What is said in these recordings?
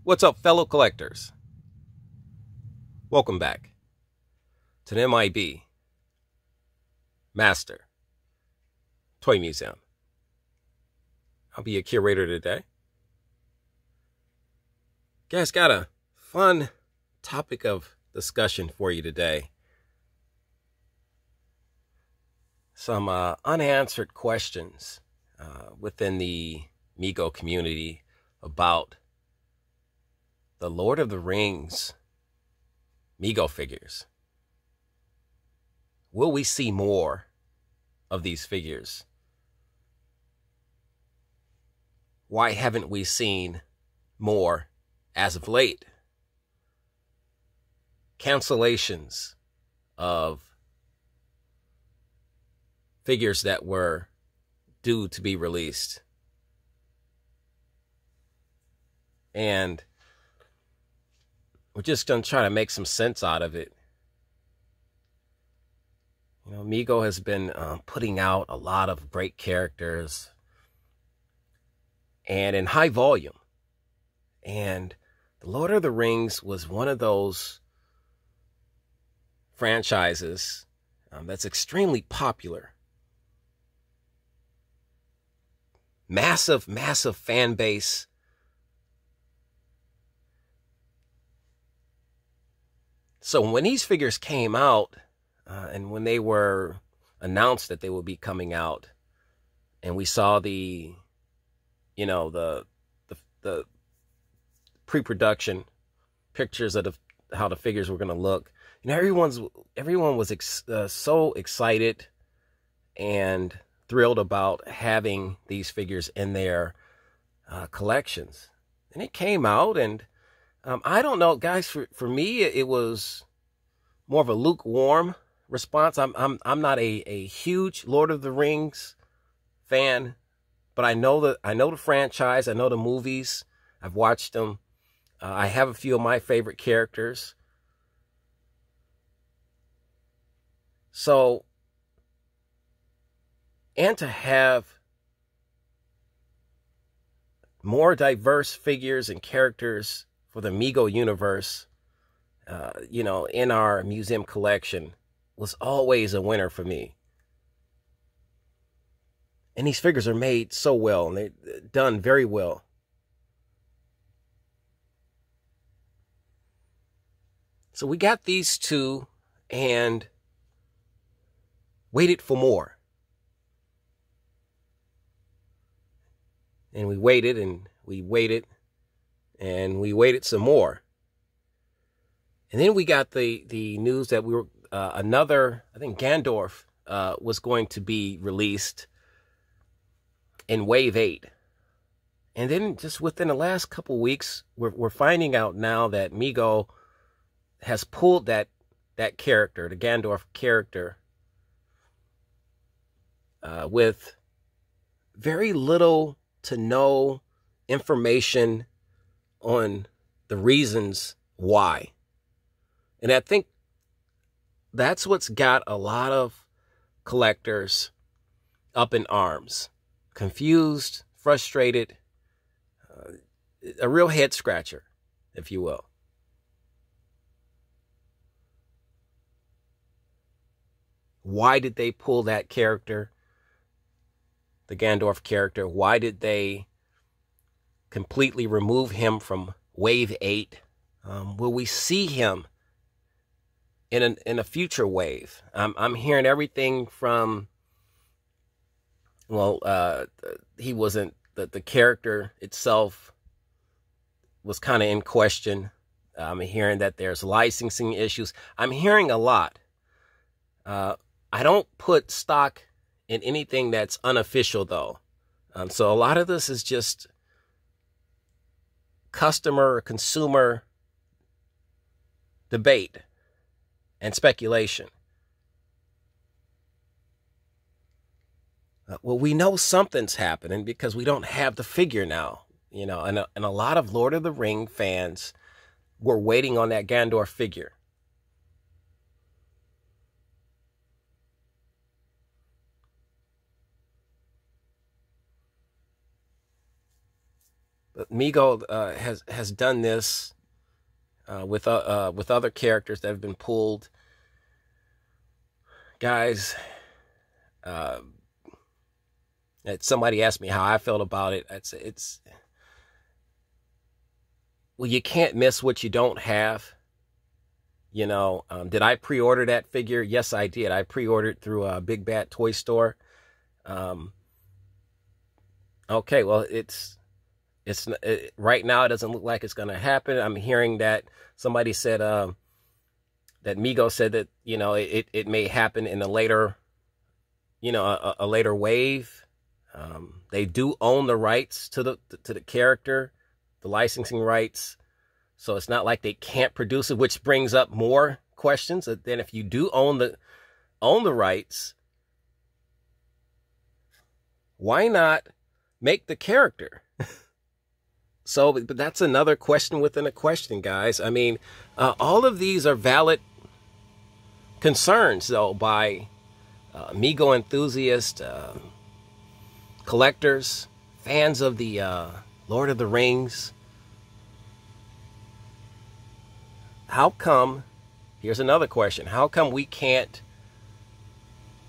What's up, fellow collectors? Welcome back to the M.I.B. Master Toy Museum. I'll be your curator today. Guys, got a fun topic of discussion for you today. Some unanswered questions within the MEGO community about the Lord of the Rings MEGO figures. Will we see more of these figures? Why haven't we seen more as of late? Cancellations of figures that were due to be released. And we're just going to try to make some sense out of it. You know, MEGO has been putting out a lot of great characters and in high volume. And The Lord of the Rings was one of those franchises that's extremely popular. Massive, massive fan base. So when these figures came out, and when they were announced that they would be coming out, and we saw the pre-production pictures of how the figures were going to look, everyone was so excited and thrilled about having these figures in their collections. And it came out, and I don't know, guys. For me, it was more of a lukewarm response. I'm not a huge Lord of the Rings fan, but I know the franchise. I know the movies. I've watched them. I have a few of my favorite characters. So, and to have more diverse figures and characters for the MEGO universe, in our museum collection was always a winner for me. And these figures are made so well, and they're done very well. So we got these two and waited for more. And we waited and we waited and we waited some more. And then we got the news that we were I think Gandalf was going to be released in Wave 8. And then just within the last couple weeks, we're finding out now that MEGO has pulled that character, the Gandalf character, with very little to no information on the reasons why. And I think that's what's got a lot of collectors up in arms, confused, frustrated, a real head scratcher, if you will. Why did they pull that character, the Gandalf character? Why did they completely remove him from Wave 8? Will we see him in a future wave? I'm hearing everything from, he wasn't, the character itself was kind of in question. I'm hearing that there's licensing issues. I'm hearing a lot. I don't put stock in anything that's unofficial, though. So a lot of this is just customer or consumer debate and speculation. Well, we know something's happening because we don't have the figure now, and a lot of Lord of the Ring fans were waiting on that Gandalf figure. MEGO has done this with other characters that have been pulled. Guys, somebody asked me how I felt about it. It's well, you can't miss what you don't have. You know, did I pre-order that figure? Yes, I did. I pre-ordered through a Big Bad Toy Store. Okay, well, right now it doesn't look like it's going to happen. I'm hearing that somebody said that MEGO said that, you know, it may happen in a later, you know, a later wave. They do own the rights to the character, the licensing rights. So it's not like they can't produce it, which brings up more questions. Then if you do own the rights, why not make the character? So, but that's another question within a question, guys. I mean, all of these are valid concerns, though, by MEGO enthusiasts, collectors, fans of the Lord of the Rings. How come, here's another question, how come we can't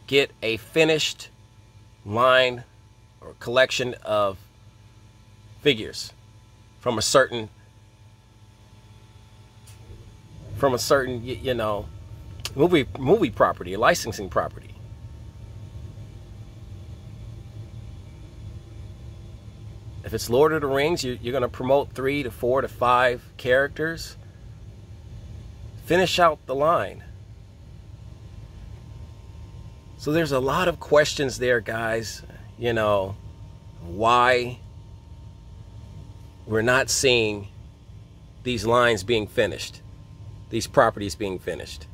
get a finished line or collection of figures from a certain you know, movie property, licensing property? If it's Lord of the Rings, you're going to promote 3 to 4 to 5 characters. Finish out the line. So there's a lot of questions there, guys. You know, why we're not seeing these lines being finished, these properties being finished.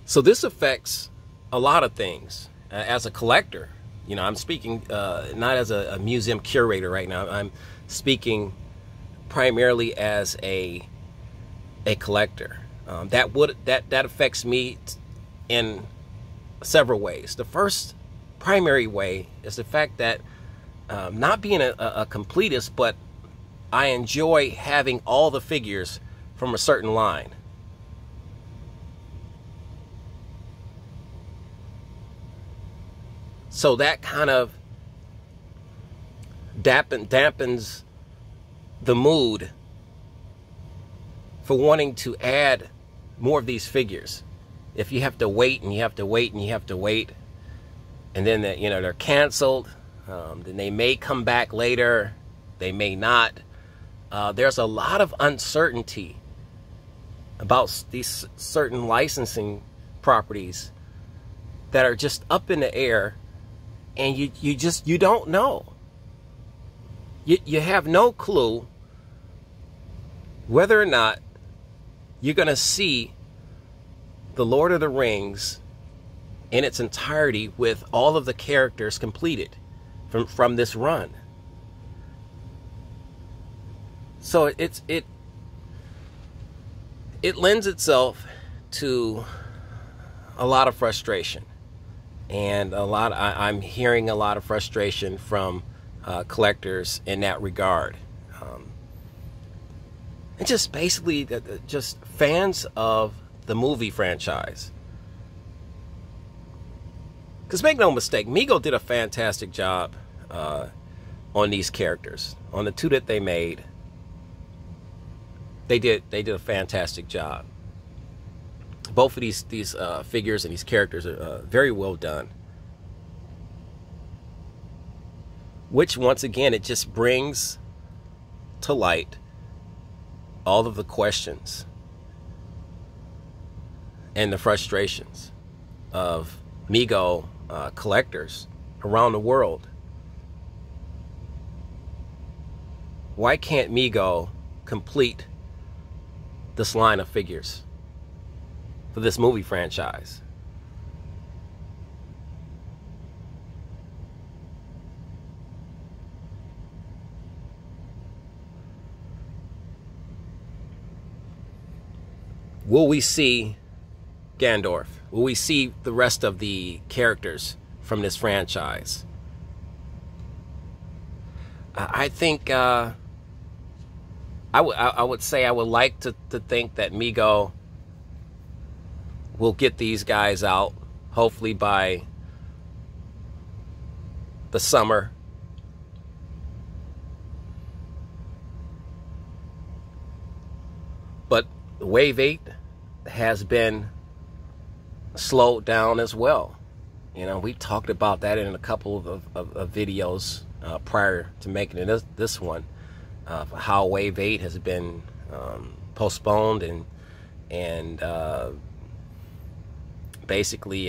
So this affects a lot of things. As a collector, you know, I'm speaking not as a museum curator right now. I'm speaking primarily as a collector. That affects me in several ways. The first primary way is the fact that not being a completist, but I enjoy having all the figures from a certain line. So that kind of dampens the mood for wanting to add more of these figures. If you have to wait and you have to wait and you have to wait, and then you know, they're canceled, then they may come back later, they may not. There's a lot of uncertainty about these certain licensing properties that are just up in the air, and you don't know. You have no clue whether or not you're going to see the Lord of the Rings in its entirety with all of the characters completed from this run. So it lends itself to a lot of frustration, and I'm hearing a lot of frustration from collectors in that regard. And just basically just fans of the movie franchise. Because make no mistake, MEGO did a fantastic job on these characters. On the 2 that they made, they did a fantastic job. Both of these figures and these characters are very well done. Which, once again, it just brings to light all of the questions and the frustrations of MEGO collectors around the world. Why can't MEGO complete this line of figures for this movie franchise? Will we see Gandalf? Will we see the rest of the characters from this franchise? I think I would say I would like to think that MEGO will get these guys out hopefully by the summer. But Wave 8 has been slowed down as well. You know, we talked about that in a couple of videos prior to making it this one, how Wave 8 has been postponed and basically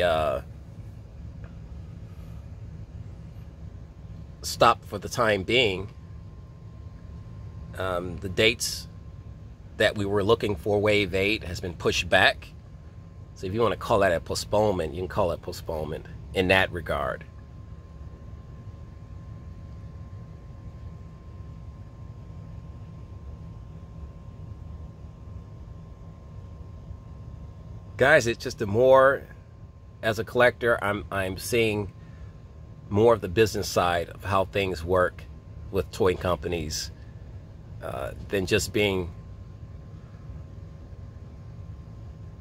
stopped for the time being. The dates that we were looking for Wave 8 has been pushed back. So if you want to call that a postponement, you can call it postponement in that regard. Guys, it's just the more, as a collector, I'm seeing more of the business side of how things work with toy companies than just being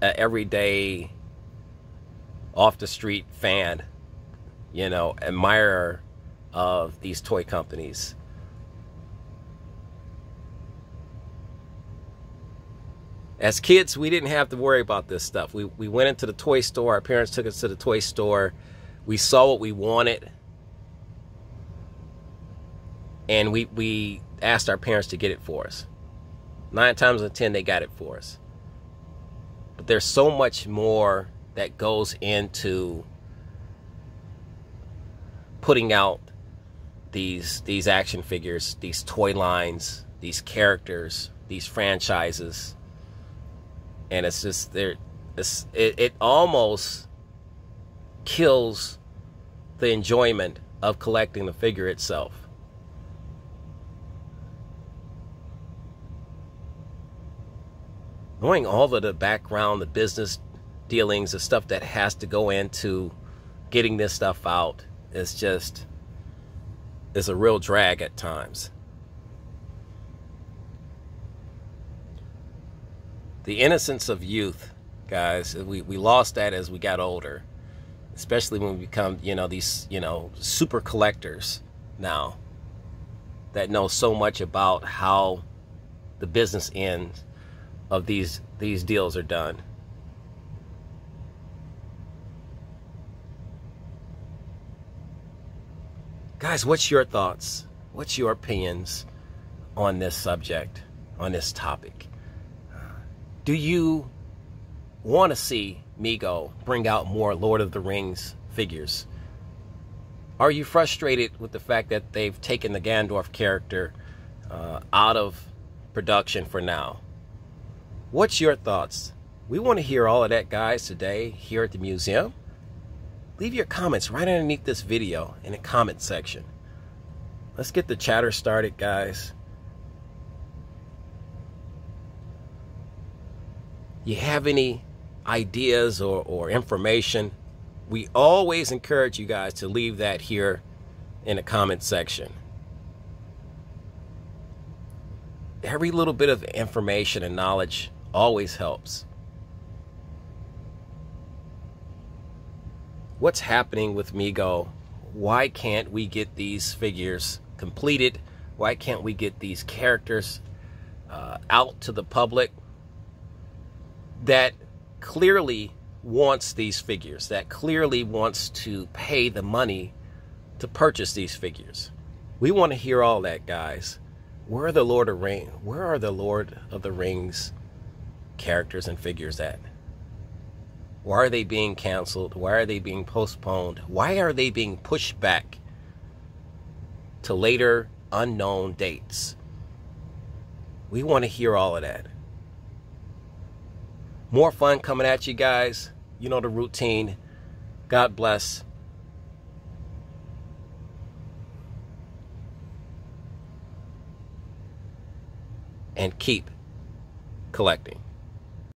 an everyday off the street fan, you know, admirer of these toy companies. As kids, we didn't have to worry about this stuff. We went into the toy store. Our parents took us to the toy store. We saw what we wanted, and we asked our parents to get it for us. 9 times out of 10, they got it for us. But there's so much more that goes into putting out these action figures, these toy lines, these characters, these franchises. And it's just it almost kills the enjoyment of collecting the figure itself. Knowing all of the background, the business dealings, the stuff that has to go into getting this stuff out is a real drag at times. The innocence of youth, guys, we lost that as we got older, especially when we become, you know, these, you know, super collectors now that know so much about how the business end of these deals are done. Guys, what's your thoughts? What's your opinions on this subject, on this topic? Do you want to see MEGO bring out more Lord of the Rings figures? Are you frustrated with the fact that they've taken the Gandalf character out of production for now? What's your thoughts? We want to hear all of that, guys, today here at the museum. Leave your comments right underneath this video in the comment section. Let's get the chatter started, guys. You have any ideas or information? We always encourage you guys to leave that here in the comment section. Every little bit of information and knowledge always helps. What's happening with MEGO? Why can't we get these figures completed? Why can't we get these characters out to the public that clearly wants these figures, that clearly wants to pay the money to purchase these figures? We want to hear all that, guys. Where are the Lord of the Rings characters and figures at? Why are they being canceled? Why are they being postponed? Why are they being pushed back to later unknown dates? We want to hear all of that. More fun coming at you guys. You know the routine. God bless. And keep collecting.